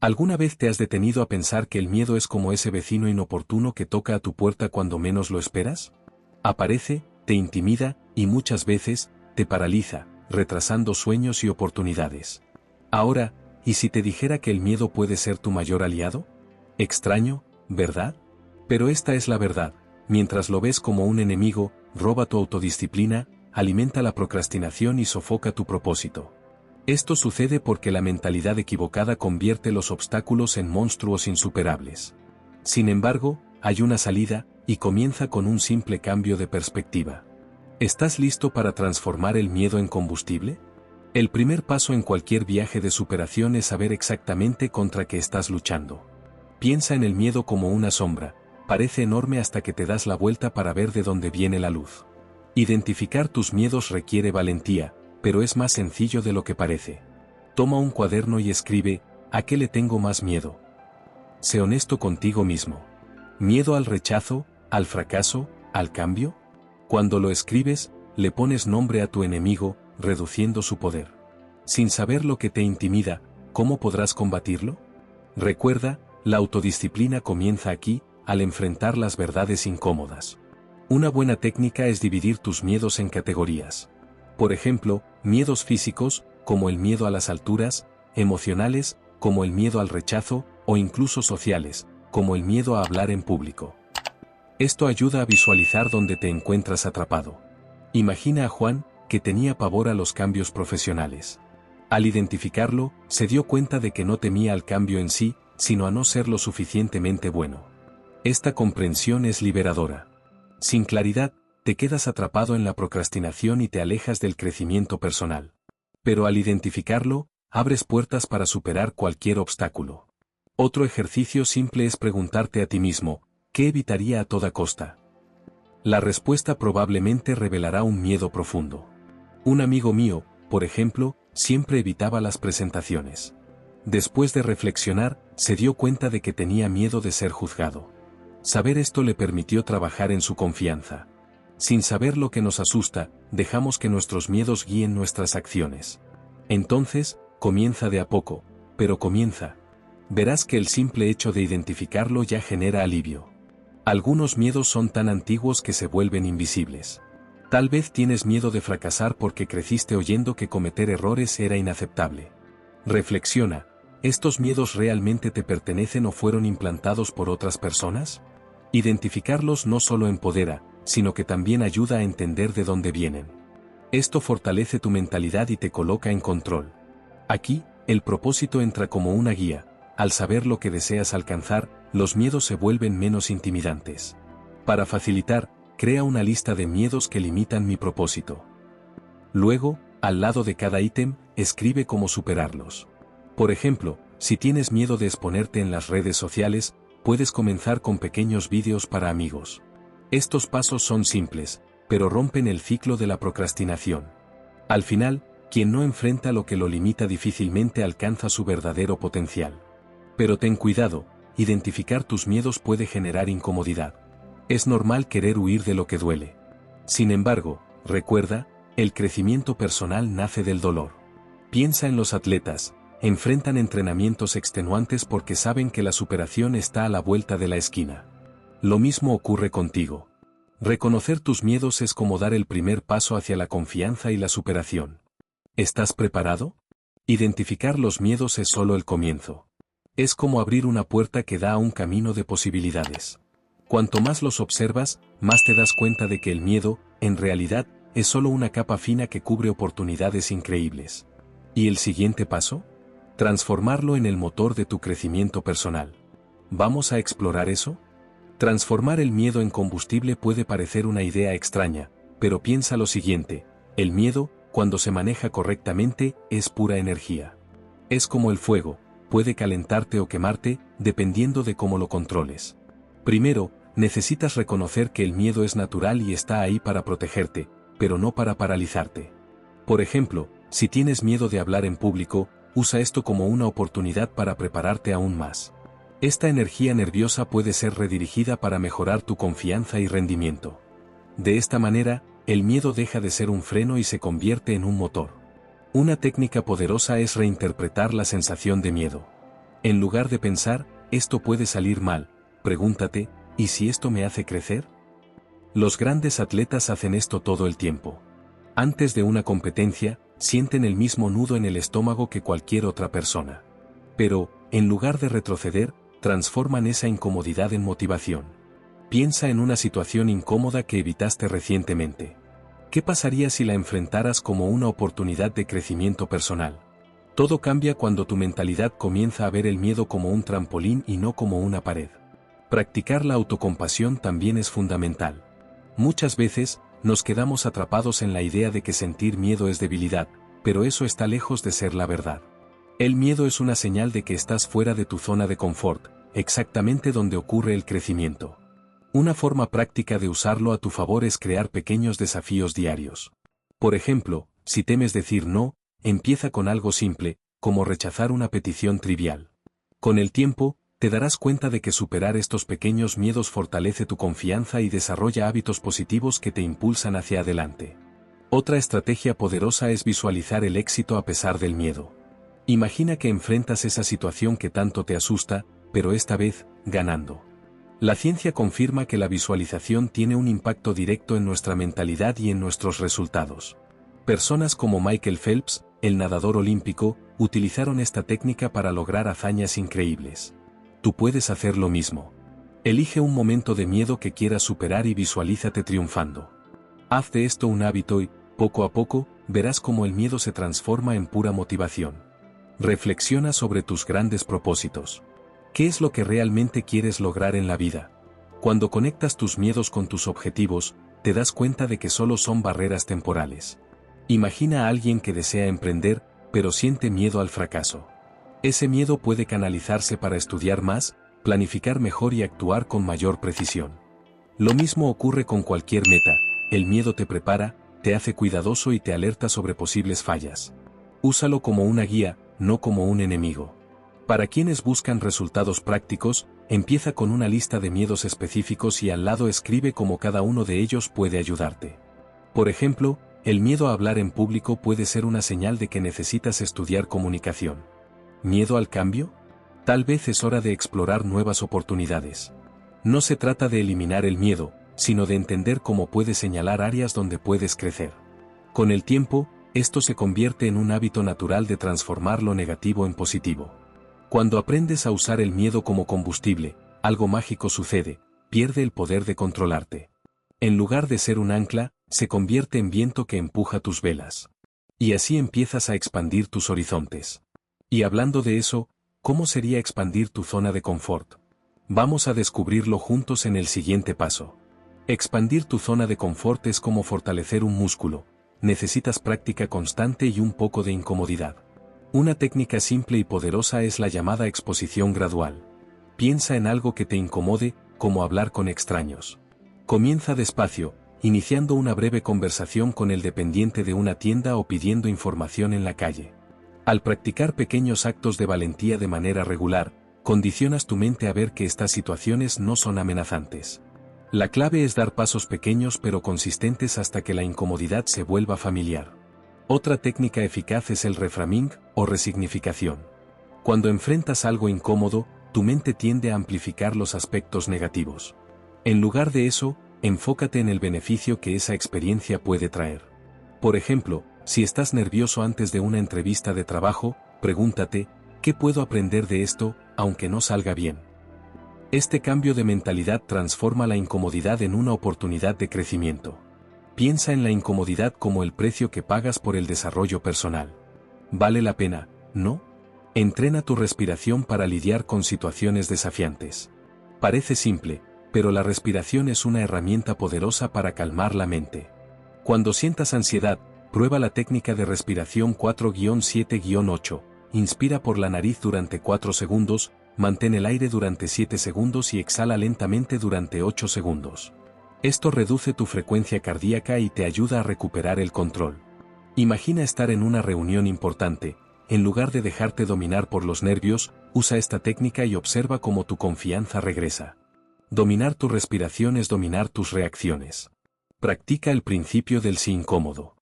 ¿Alguna vez te has detenido a pensar que el miedo es como ese vecino inoportuno que toca a tu puerta cuando menos lo esperas? Aparece, te intimida, y muchas veces, te paraliza, retrasando sueños y oportunidades. Ahora, ¿y si te dijera que el miedo puede ser tu mayor aliado? Extraño, ¿verdad? Pero esta es la verdad. Mientras lo ves como un enemigo, roba tu autodisciplina, alimenta la procrastinación y sofoca tu propósito. Esto sucede porque la mentalidad equivocada convierte los obstáculos en monstruos insuperables. Sin embargo, hay una salida, y comienza con un simple cambio de perspectiva. ¿Estás listo para transformar el miedo en combustible? El primer paso en cualquier viaje de superación es saber exactamente contra qué estás luchando. Piensa en el miedo como una sombra, parece enorme hasta que te das la vuelta para ver de dónde viene la luz. Identificar tus miedos requiere valentía, pero es más sencillo de lo que parece. Toma un cuaderno y escribe, ¿a qué le tengo más miedo? Sé honesto contigo mismo. ¿Miedo al rechazo, al fracaso, al cambio? Cuando lo escribes, le pones nombre a tu enemigo, reduciendo su poder. Sin saber lo que te intimida, ¿cómo podrás combatirlo? Recuerda, la autodisciplina comienza aquí, al enfrentar las verdades incómodas. Una buena técnica es dividir tus miedos en categorías. Por ejemplo, miedos físicos, como el miedo a las alturas, emocionales, como el miedo al rechazo, o incluso sociales, como el miedo a hablar en público. Esto ayuda a visualizar dónde te encuentras atrapado. Imagina a Juan, que tenía pavor a los cambios profesionales. Al identificarlo, se dio cuenta de que no temía al cambio en sí, sino a no ser lo suficientemente bueno. Esta comprensión es liberadora. Sin claridad, te quedas atrapado en la procrastinación y te alejas del crecimiento personal. Pero al identificarlo, abres puertas para superar cualquier obstáculo. Otro ejercicio simple es preguntarte a ti mismo, ¿qué evitaría a toda costa? La respuesta probablemente revelará un miedo profundo. Un amigo mío, por ejemplo, siempre evitaba las presentaciones. Después de reflexionar, se dio cuenta de que tenía miedo de ser juzgado. Saber esto le permitió trabajar en su confianza. Sin saber lo que nos asusta, dejamos que nuestros miedos guíen nuestras acciones. Entonces, comienza de a poco, pero comienza. Verás que el simple hecho de identificarlo ya genera alivio. Algunos miedos son tan antiguos que se vuelven invisibles. Tal vez tienes miedo de fracasar porque creciste oyendo que cometer errores era inaceptable. Reflexiona, ¿estos miedos realmente te pertenecen o fueron implantados por otras personas? Identificarlos no solo empodera, sino que también ayuda a entender de dónde vienen. Esto fortalece tu mentalidad y te coloca en control. Aquí, el propósito entra como una guía. Al saber lo que deseas alcanzar, los miedos se vuelven menos intimidantes. Para facilitar, crea una lista de miedos que limitan mi propósito. Luego, al lado de cada ítem, escribe cómo superarlos. Por ejemplo, si tienes miedo de exponerte en las redes sociales, puedes comenzar con pequeños vídeos para amigos. Estos pasos son simples, pero rompen el ciclo de la procrastinación. Al final, quien no enfrenta lo que lo limita difícilmente alcanza su verdadero potencial. Pero ten cuidado, identificar tus miedos puede generar incomodidad. Es normal querer huir de lo que duele. Sin embargo, recuerda, el crecimiento personal nace del dolor. Piensa en los atletas, enfrentan entrenamientos extenuantes porque saben que la superación está a la vuelta de la esquina. Lo mismo ocurre contigo. Reconocer tus miedos es como dar el primer paso hacia la confianza y la superación. ¿Estás preparado? Identificar los miedos es solo el comienzo. Es como abrir una puerta que da a un camino de posibilidades. Cuanto más los observas, más te das cuenta de que el miedo, en realidad, es solo una capa fina que cubre oportunidades increíbles. ¿Y el siguiente paso? Transformarlo en el motor de tu crecimiento personal. ¿Vamos a explorar eso? Transformar el miedo en combustible puede parecer una idea extraña, pero piensa lo siguiente, el miedo, cuando se maneja correctamente, es pura energía. Es como el fuego, puede calentarte o quemarte, dependiendo de cómo lo controles. Primero, necesitas reconocer que el miedo es natural y está ahí para protegerte, pero no para paralizarte. Por ejemplo, si tienes miedo de hablar en público, usa esto como una oportunidad para prepararte aún más. Esta energía nerviosa puede ser redirigida para mejorar tu confianza y rendimiento. De esta manera, el miedo deja de ser un freno y se convierte en un motor. Una técnica poderosa es reinterpretar la sensación de miedo. En lugar de pensar, esto puede salir mal, pregúntate, ¿y si esto me hace crecer? Los grandes atletas hacen esto todo el tiempo. Antes de una competencia, sienten el mismo nudo en el estómago que cualquier otra persona. Pero, en lugar de retroceder, transforman esa incomodidad en motivación. Piensa en una situación incómoda que evitaste recientemente. ¿Qué pasaría si la enfrentaras como una oportunidad de crecimiento personal? Todo cambia cuando tu mentalidad comienza a ver el miedo como un trampolín y no como una pared. Practicar la autocompasión también es fundamental. Muchas veces, nos quedamos atrapados en la idea de que sentir miedo es debilidad, pero eso está lejos de ser la verdad. El miedo es una señal de que estás fuera de tu zona de confort, exactamente donde ocurre el crecimiento. Una forma práctica de usarlo a tu favor es crear pequeños desafíos diarios. Por ejemplo, si temes decir no, empieza con algo simple, como rechazar una petición trivial. Con el tiempo, te darás cuenta de que superar estos pequeños miedos fortalece tu confianza y desarrolla hábitos positivos que te impulsan hacia adelante. Otra estrategia poderosa es visualizar el éxito a pesar del miedo. Imagina que enfrentas esa situación que tanto te asusta, pero esta vez, ganando. La ciencia confirma que la visualización tiene un impacto directo en nuestra mentalidad y en nuestros resultados. Personas como Michael Phelps, el nadador olímpico, utilizaron esta técnica para lograr hazañas increíbles. Tú puedes hacer lo mismo. Elige un momento de miedo que quieras superar y visualízate triunfando. Haz de esto un hábito y, poco a poco, verás cómo el miedo se transforma en pura motivación. Reflexiona sobre tus grandes propósitos. ¿Qué es lo que realmente quieres lograr en la vida? Cuando conectas tus miedos con tus objetivos, te das cuenta de que solo son barreras temporales. Imagina a alguien que desea emprender, pero siente miedo al fracaso. Ese miedo puede canalizarse para estudiar más, planificar mejor y actuar con mayor precisión. Lo mismo ocurre con cualquier meta, el miedo te prepara, te hace cuidadoso y te alerta sobre posibles fallas. Úsalo como una guía, no como un enemigo. Para quienes buscan resultados prácticos, empieza con una lista de miedos específicos y al lado escribe cómo cada uno de ellos puede ayudarte. Por ejemplo, el miedo a hablar en público puede ser una señal de que necesitas estudiar comunicación. ¿Miedo al cambio? Tal vez es hora de explorar nuevas oportunidades. No se trata de eliminar el miedo, sino de entender cómo puedes señalar áreas donde puedes crecer. Con el tiempo, esto se convierte en un hábito natural de transformar lo negativo en positivo. Cuando aprendes a usar el miedo como combustible, algo mágico sucede, pierde el poder de controlarte. En lugar de ser un ancla, se convierte en viento que empuja tus velas. Y así empiezas a expandir tus horizontes. Y hablando de eso, ¿cómo sería expandir tu zona de confort? Vamos a descubrirlo juntos en el siguiente paso. Expandir tu zona de confort es como fortalecer un músculo. Necesitas práctica constante y un poco de incomodidad. Una técnica simple y poderosa es la llamada exposición gradual. Piensa en algo que te incomode, como hablar con extraños. Comienza despacio, iniciando una breve conversación con el dependiente de una tienda o pidiendo información en la calle. Al practicar pequeños actos de valentía de manera regular, condicionas tu mente a ver que estas situaciones no son amenazantes. La clave es dar pasos pequeños pero consistentes hasta que la incomodidad se vuelva familiar. Otra técnica eficaz es el reframing, o resignificación. Cuando enfrentas algo incómodo, tu mente tiende a amplificar los aspectos negativos. En lugar de eso, enfócate en el beneficio que esa experiencia puede traer. Por ejemplo, si estás nervioso antes de una entrevista de trabajo, pregúntate, ¿qué puedo aprender de esto, aunque no salga bien? Este cambio de mentalidad transforma la incomodidad en una oportunidad de crecimiento. Piensa en la incomodidad como el precio que pagas por el desarrollo personal. ¿Vale la pena, no? Entrena tu respiración para lidiar con situaciones desafiantes. Parece simple, pero la respiración es una herramienta poderosa para calmar la mente. Cuando sientas ansiedad, prueba la técnica de respiración 4-7-8. Inspira por la nariz durante 4 segundos, mantén el aire durante 7 segundos y exhala lentamente durante 8 segundos. Esto reduce tu frecuencia cardíaca y te ayuda a recuperar el control. Imagina estar en una reunión importante. En lugar de dejarte dominar por los nervios, usa esta técnica y observa cómo tu confianza regresa. Dominar tu respiración es dominar tus reacciones. Practica el principio del sí incómodo.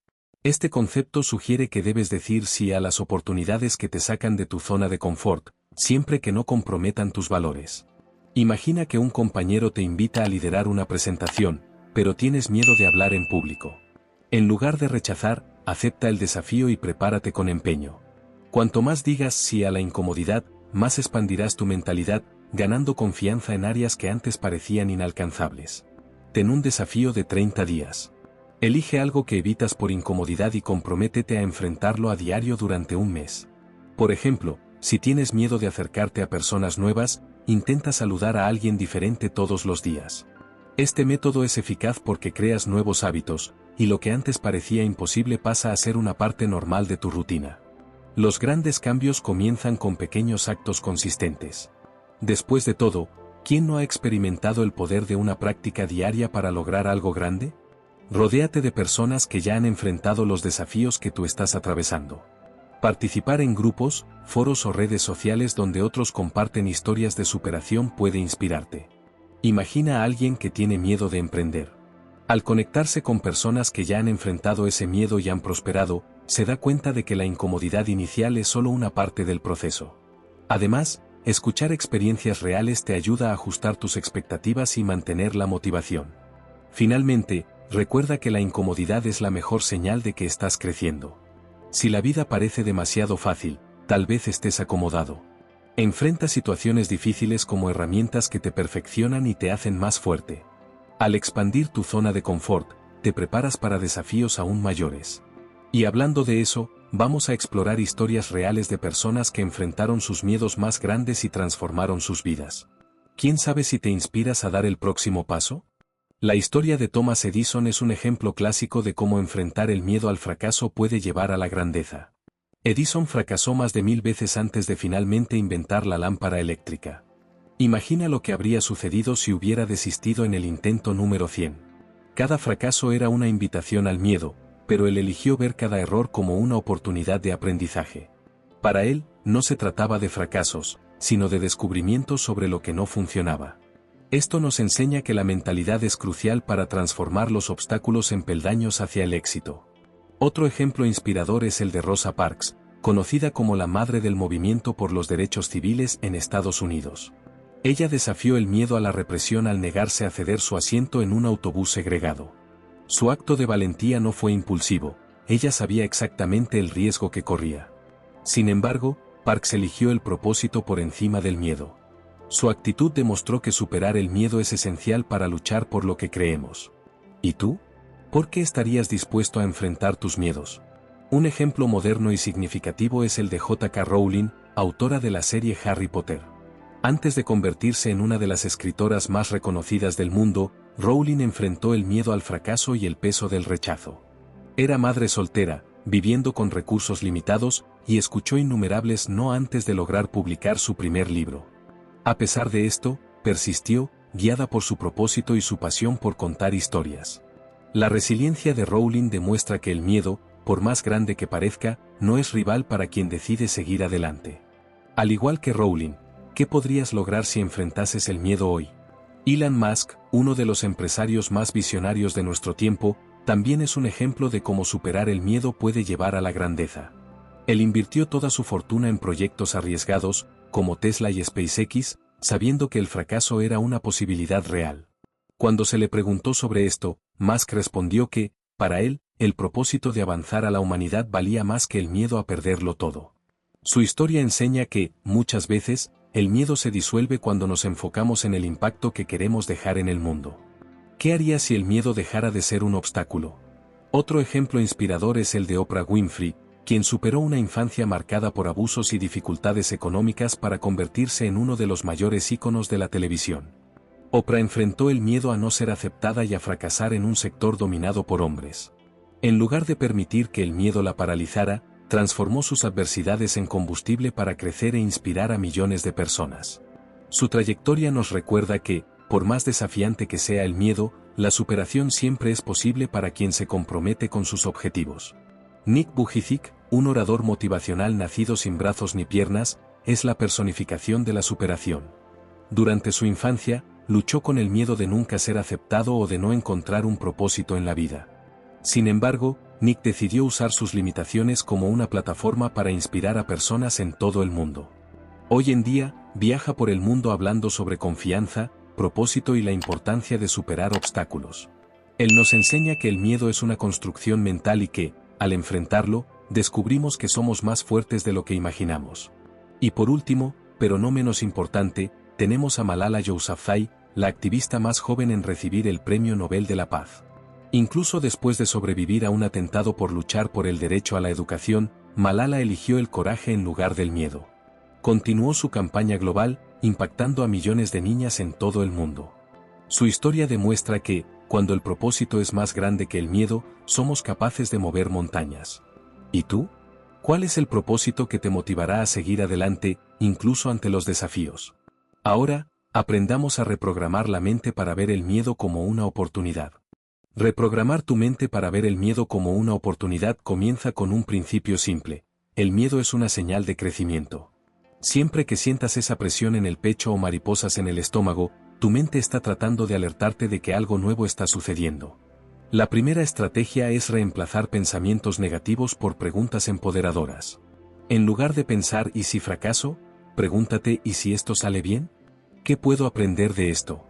Este concepto sugiere que debes decir sí a las oportunidades que te sacan de tu zona de confort, siempre que no comprometan tus valores. Imagina que un compañero te invita a liderar una presentación, pero tienes miedo de hablar en público. En lugar de rechazar, acepta el desafío y prepárate con empeño. Cuanto más digas sí a la incomodidad, más expandirás tu mentalidad, ganando confianza en áreas que antes parecían inalcanzables. Ten un desafío de 30 días. Elige algo que evitas por incomodidad y comprométete a enfrentarlo a diario durante un mes. Por ejemplo, si tienes miedo de acercarte a personas nuevas, intenta saludar a alguien diferente todos los días. Este método es eficaz porque creas nuevos hábitos, y lo que antes parecía imposible pasa a ser una parte normal de tu rutina. Los grandes cambios comienzan con pequeños actos consistentes. Después de todo, ¿quién no ha experimentado el poder de una práctica diaria para lograr algo grande? Rodéate de personas que ya han enfrentado los desafíos que tú estás atravesando. Participar en grupos, foros o redes sociales donde otros comparten historias de superación puede inspirarte. Imagina a alguien que tiene miedo de emprender. Al conectarse con personas que ya han enfrentado ese miedo y han prosperado, se da cuenta de que la incomodidad inicial es solo una parte del proceso. Además, escuchar experiencias reales te ayuda a ajustar tus expectativas y mantener la motivación. Finalmente, recuerda que la incomodidad es la mejor señal de que estás creciendo. Si la vida parece demasiado fácil, tal vez estés acomodado. Enfrenta situaciones difíciles como herramientas que te perfeccionan y te hacen más fuerte. Al expandir tu zona de confort, te preparas para desafíos aún mayores. Y hablando de eso, vamos a explorar historias reales de personas que enfrentaron sus miedos más grandes y transformaron sus vidas. ¿Quién sabe si te inspiras a dar el próximo paso? La historia de Thomas Edison es un ejemplo clásico de cómo enfrentar el miedo al fracaso puede llevar a la grandeza. Edison fracasó más de 1000 veces antes de finalmente inventar la lámpara eléctrica. Imagina lo que habría sucedido si hubiera desistido en el intento número 100. Cada fracaso era una invitación al miedo, pero él eligió ver cada error como una oportunidad de aprendizaje. Para él, no se trataba de fracasos, sino de descubrimientos sobre lo que no funcionaba. Esto nos enseña que la mentalidad es crucial para transformar los obstáculos en peldaños hacia el éxito. Otro ejemplo inspirador es el de Rosa Parks, conocida como la madre del movimiento por los derechos civiles en Estados Unidos. Ella desafió el miedo a la represión al negarse a ceder su asiento en un autobús segregado. Su acto de valentía no fue impulsivo, ella sabía exactamente el riesgo que corría. Sin embargo, Parks eligió el propósito por encima del miedo. Su actitud demostró que superar el miedo es esencial para luchar por lo que creemos. ¿Y tú? ¿Por qué estarías dispuesto a enfrentar tus miedos? Un ejemplo moderno y significativo es el de J.K. Rowling, autora de la serie Harry Potter. Antes de convertirse en una de las escritoras más reconocidas del mundo, Rowling enfrentó el miedo al fracaso y el peso del rechazo. Era madre soltera, viviendo con recursos limitados, y escuchó innumerables no antes de lograr publicar su primer libro. A pesar de esto, persistió, guiada por su propósito y su pasión por contar historias. La resiliencia de Rowling demuestra que el miedo, por más grande que parezca, no es rival para quien decide seguir adelante. Al igual que Rowling, ¿qué podrías lograr si enfrentases el miedo hoy? Elon Musk, uno de los empresarios más visionarios de nuestro tiempo, también es un ejemplo de cómo superar el miedo puede llevar a la grandeza. Él invirtió toda su fortuna en proyectos arriesgados, como Tesla y SpaceX, sabiendo que el fracaso era una posibilidad real. Cuando se le preguntó sobre esto, Musk respondió que, para él, el propósito de avanzar a la humanidad valía más que el miedo a perderlo todo. Su historia enseña que, muchas veces, el miedo se disuelve cuando nos enfocamos en el impacto que queremos dejar en el mundo. ¿Qué harías si el miedo dejara de ser un obstáculo? Otro ejemplo inspirador es el de Oprah Winfrey, quien superó una infancia marcada por abusos y dificultades económicas para convertirse en uno de los mayores íconos de la televisión. Oprah enfrentó el miedo a no ser aceptada y a fracasar en un sector dominado por hombres. En lugar de permitir que el miedo la paralizara, transformó sus adversidades en combustible para crecer e inspirar a millones de personas. Su trayectoria nos recuerda que, por más desafiante que sea el miedo, la superación siempre es posible para quien se compromete con sus objetivos. Nick Vujicic, un orador motivacional nacido sin brazos ni piernas, es la personificación de la superación. Durante su infancia, luchó con el miedo de nunca ser aceptado o de no encontrar un propósito en la vida. Sin embargo, Nick decidió usar sus limitaciones como una plataforma para inspirar a personas en todo el mundo. Hoy en día, viaja por el mundo hablando sobre confianza, propósito y la importancia de superar obstáculos. Él nos enseña que el miedo es una construcción mental y que, al enfrentarlo, descubrimos que somos más fuertes de lo que imaginamos. Y por último, pero no menos importante, tenemos a Malala Yousafzai, la activista más joven en recibir el Premio Nobel de la Paz. Incluso después de sobrevivir a un atentado por luchar por el derecho a la educación, Malala eligió el coraje en lugar del miedo. Continuó su campaña global, impactando a millones de niñas en todo el mundo. Su historia demuestra que, cuando el propósito es más grande que el miedo, somos capaces de mover montañas. ¿Y tú? ¿Cuál es el propósito que te motivará a seguir adelante, incluso ante los desafíos? Ahora, aprendamos a reprogramar la mente para ver el miedo como una oportunidad. Reprogramar tu mente para ver el miedo como una oportunidad comienza con un principio simple. El miedo es una señal de crecimiento. Siempre que sientas esa presión en el pecho o mariposas en el estómago, tu mente está tratando de alertarte de que algo nuevo está sucediendo. La primera estrategia es reemplazar pensamientos negativos por preguntas empoderadoras. En lugar de pensar ¿y si fracaso?, pregúntate ¿y si esto sale bien? ¿Qué puedo aprender de esto?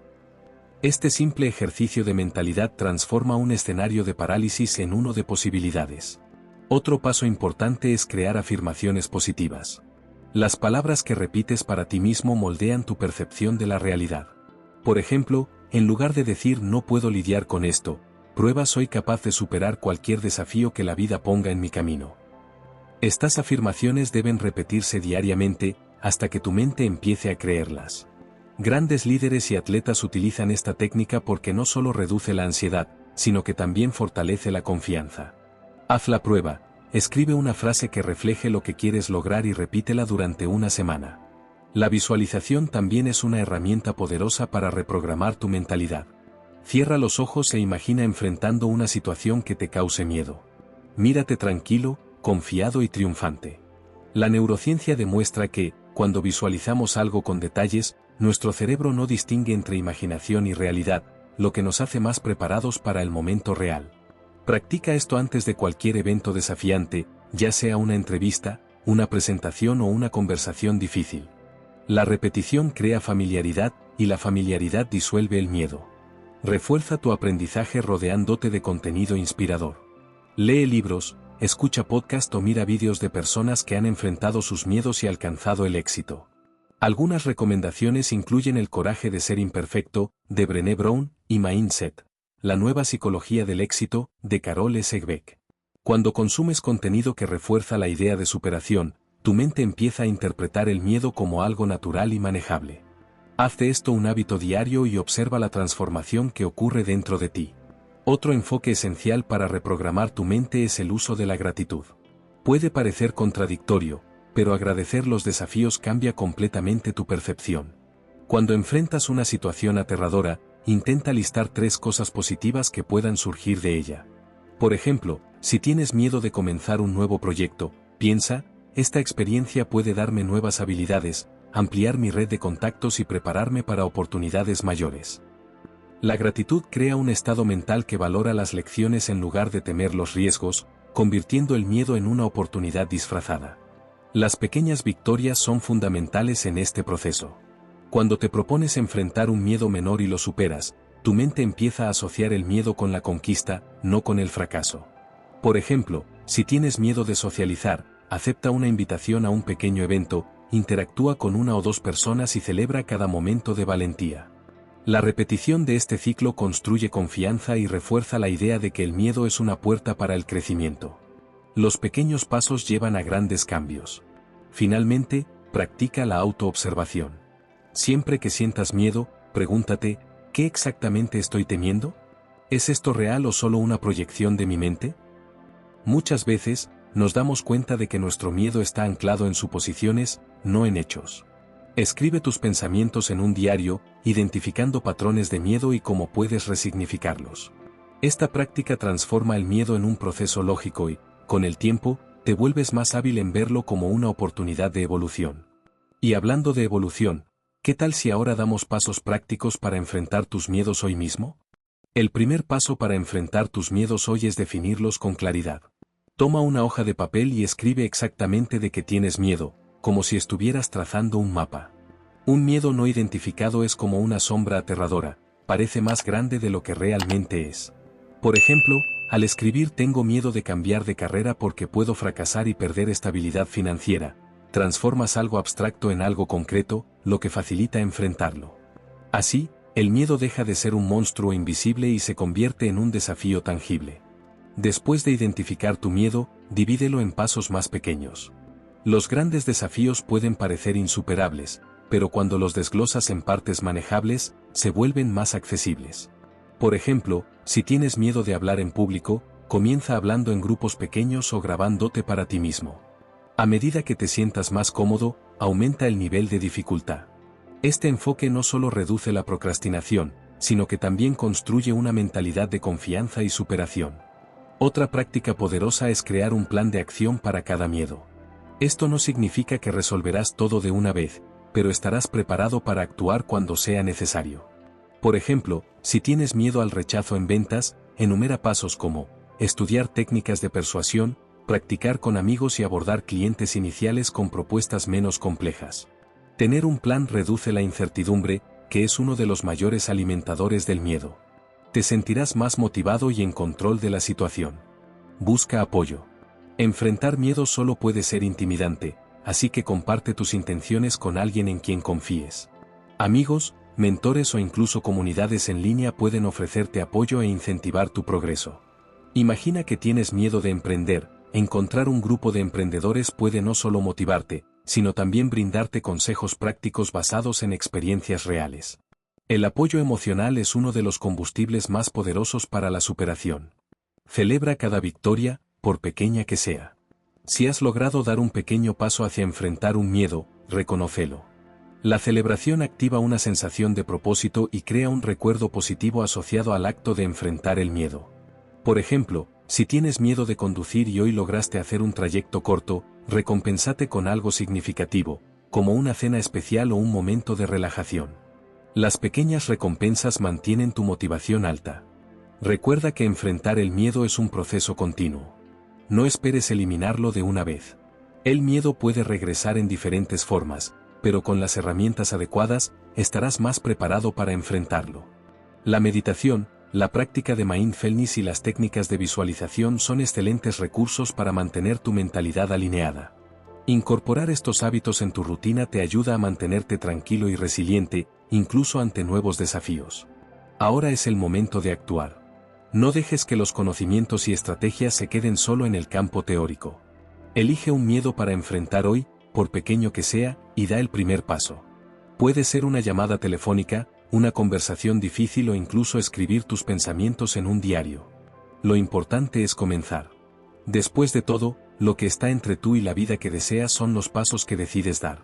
Este simple ejercicio de mentalidad transforma un escenario de parálisis en uno de posibilidades. Otro paso importante es crear afirmaciones positivas. Las palabras que repites para ti mismo moldean tu percepción de la realidad. Por ejemplo, en lugar de decir no puedo lidiar con esto, prueba soy capaz de superar cualquier desafío que la vida ponga en mi camino. Estas afirmaciones deben repetirse diariamente, hasta que tu mente empiece a creerlas. Grandes líderes y atletas utilizan esta técnica porque no solo reduce la ansiedad, sino que también fortalece la confianza. Haz la prueba, escribe una frase que refleje lo que quieres lograr y repítela durante una semana. La visualización también es una herramienta poderosa para reprogramar tu mentalidad. Cierra los ojos e imagina enfrentando una situación que te cause miedo. Mírate tranquilo, confiado y triunfante. La neurociencia demuestra que, cuando visualizamos algo con detalles, nuestro cerebro no distingue entre imaginación y realidad, lo que nos hace más preparados para el momento real. Practica esto antes de cualquier evento desafiante, ya sea una entrevista, una presentación o una conversación difícil. La repetición crea familiaridad, y la familiaridad disuelve el miedo. Refuerza tu aprendizaje rodeándote de contenido inspirador. Lee libros, escucha podcast o mira vídeos de personas que han enfrentado sus miedos y alcanzado el éxito. Algunas recomendaciones incluyen El coraje de ser imperfecto, de Brené Brown, y Mindset, la nueva psicología del éxito, de Carol S. Dweck. Cuando consumes contenido que refuerza la idea de superación, tu mente empieza a interpretar el miedo como algo natural y manejable. Haz de esto un hábito diario y observa la transformación que ocurre dentro de ti. Otro enfoque esencial para reprogramar tu mente es el uso de la gratitud. Puede parecer contradictorio, pero agradecer los desafíos cambia completamente tu percepción. Cuando enfrentas una situación aterradora, intenta listar 3 cosas positivas que puedan surgir de ella. Por ejemplo, si tienes miedo de comenzar un nuevo proyecto, piensa, esta experiencia puede darme nuevas habilidades, ampliar mi red de contactos y prepararme para oportunidades mayores. La gratitud crea un estado mental que valora las lecciones en lugar de temer los riesgos, convirtiendo el miedo en una oportunidad disfrazada. Las pequeñas victorias son fundamentales en este proceso. Cuando te propones enfrentar un miedo menor y lo superas, tu mente empieza a asociar el miedo con la conquista, no con el fracaso. Por ejemplo, si tienes miedo de socializar, acepta una invitación a un pequeño evento, interactúa con 1 o 2 personas y celebra cada momento de valentía. La repetición de este ciclo construye confianza y refuerza la idea de que el miedo es una puerta para el crecimiento. Los pequeños pasos llevan a grandes cambios. Finalmente, practica la autoobservación. Siempre que sientas miedo, pregúntate, ¿qué exactamente estoy temiendo? ¿Es esto real o solo una proyección de mi mente? Muchas veces, nos damos cuenta de que nuestro miedo está anclado en suposiciones, no en hechos. Escribe tus pensamientos en un diario, identificando patrones de miedo y cómo puedes resignificarlos. Esta práctica transforma el miedo en un proceso lógico y, con el tiempo, te vuelves más hábil en verlo como una oportunidad de evolución. Y hablando de evolución, ¿qué tal si ahora damos pasos prácticos para enfrentar tus miedos hoy mismo? El primer paso para enfrentar tus miedos hoy es definirlos con claridad. Toma una hoja de papel y escribe exactamente de qué tienes miedo, como si estuvieras trazando un mapa. Un miedo no identificado es como una sombra aterradora, parece más grande de lo que realmente es. Por ejemplo, al escribir tengo miedo de cambiar de carrera porque puedo fracasar y perder estabilidad financiera, transformas algo abstracto en algo concreto, lo que facilita enfrentarlo. Así, el miedo deja de ser un monstruo invisible y se convierte en un desafío tangible. Después de identificar tu miedo, divídelo en pasos más pequeños. Los grandes desafíos pueden parecer insuperables, pero cuando los desglosas en partes manejables, se vuelven más accesibles. Por ejemplo, si tienes miedo de hablar en público, comienza hablando en grupos pequeños o grabándote para ti mismo. A medida que te sientas más cómodo, aumenta el nivel de dificultad. Este enfoque no solo reduce la procrastinación, sino que también construye una mentalidad de confianza y superación. Otra práctica poderosa es crear un plan de acción para cada miedo. Esto no significa que resolverás todo de una vez, pero estarás preparado para actuar cuando sea necesario. Por ejemplo, si tienes miedo al rechazo en ventas, enumera pasos como estudiar técnicas de persuasión, practicar con amigos y abordar clientes iniciales con propuestas menos complejas. Tener un plan reduce la incertidumbre, que es uno de los mayores alimentadores del miedo. Te sentirás más motivado y en control de la situación. Busca apoyo. Enfrentar miedo solo puede ser intimidante, así que comparte tus intenciones con alguien en quien confíes. Amigos, mentores o incluso comunidades en línea pueden ofrecerte apoyo e incentivar tu progreso. Imagina que tienes miedo de emprender, encontrar un grupo de emprendedores puede no solo motivarte, sino también brindarte consejos prácticos basados en experiencias reales. El apoyo emocional es uno de los combustibles más poderosos para la superación. Celebra cada victoria, por pequeña que sea. Si has logrado dar un pequeño paso hacia enfrentar un miedo, reconócelo. La celebración activa una sensación de propósito y crea un recuerdo positivo asociado al acto de enfrentar el miedo. Por ejemplo, si tienes miedo de conducir y hoy lograste hacer un trayecto corto, recompensate con algo significativo, como una cena especial o un momento de relajación. Las pequeñas recompensas mantienen tu motivación alta. Recuerda que enfrentar el miedo es un proceso continuo. No esperes eliminarlo de una vez. El miedo puede regresar en diferentes formas, pero con las herramientas adecuadas, estarás más preparado para enfrentarlo. La meditación, la práctica de mindfulness y las técnicas de visualización son excelentes recursos para mantener tu mentalidad alineada. Incorporar estos hábitos en tu rutina te ayuda a mantenerte tranquilo y resiliente, incluso ante nuevos desafíos. Ahora es el momento de actuar. No dejes que los conocimientos y estrategias se queden solo en el campo teórico. Elige un miedo para enfrentar hoy, por pequeño que sea, y da el primer paso. Puede ser una llamada telefónica, una conversación difícil o incluso escribir tus pensamientos en un diario. Lo importante es comenzar. Después de todo, lo que está entre tú y la vida que deseas son los pasos que decides dar.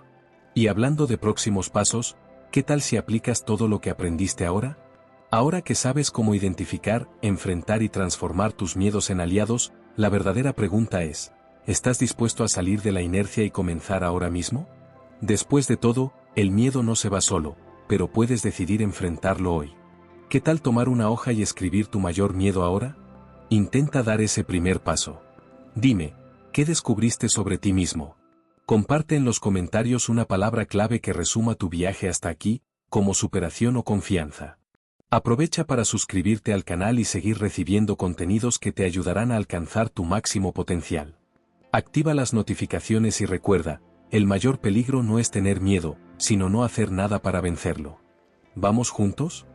Y hablando de próximos pasos, ¿qué tal si aplicas todo lo que aprendiste ahora? Ahora que sabes cómo identificar, enfrentar y transformar tus miedos en aliados, la verdadera pregunta es, ¿estás dispuesto a salir de la inercia y comenzar ahora mismo? Después de todo, el miedo no se va solo, pero puedes decidir enfrentarlo hoy. ¿Qué tal tomar una hoja y escribir tu mayor miedo ahora? Intenta dar ese primer paso. Dime, ¿qué descubriste sobre ti mismo? Comparte en los comentarios una palabra clave que resuma tu viaje hasta aquí, como superación o confianza. Aprovecha para suscribirte al canal y seguir recibiendo contenidos que te ayudarán a alcanzar tu máximo potencial. Activa las notificaciones y recuerda, el mayor peligro no es tener miedo, sino no hacer nada para vencerlo. ¿Vamos juntos?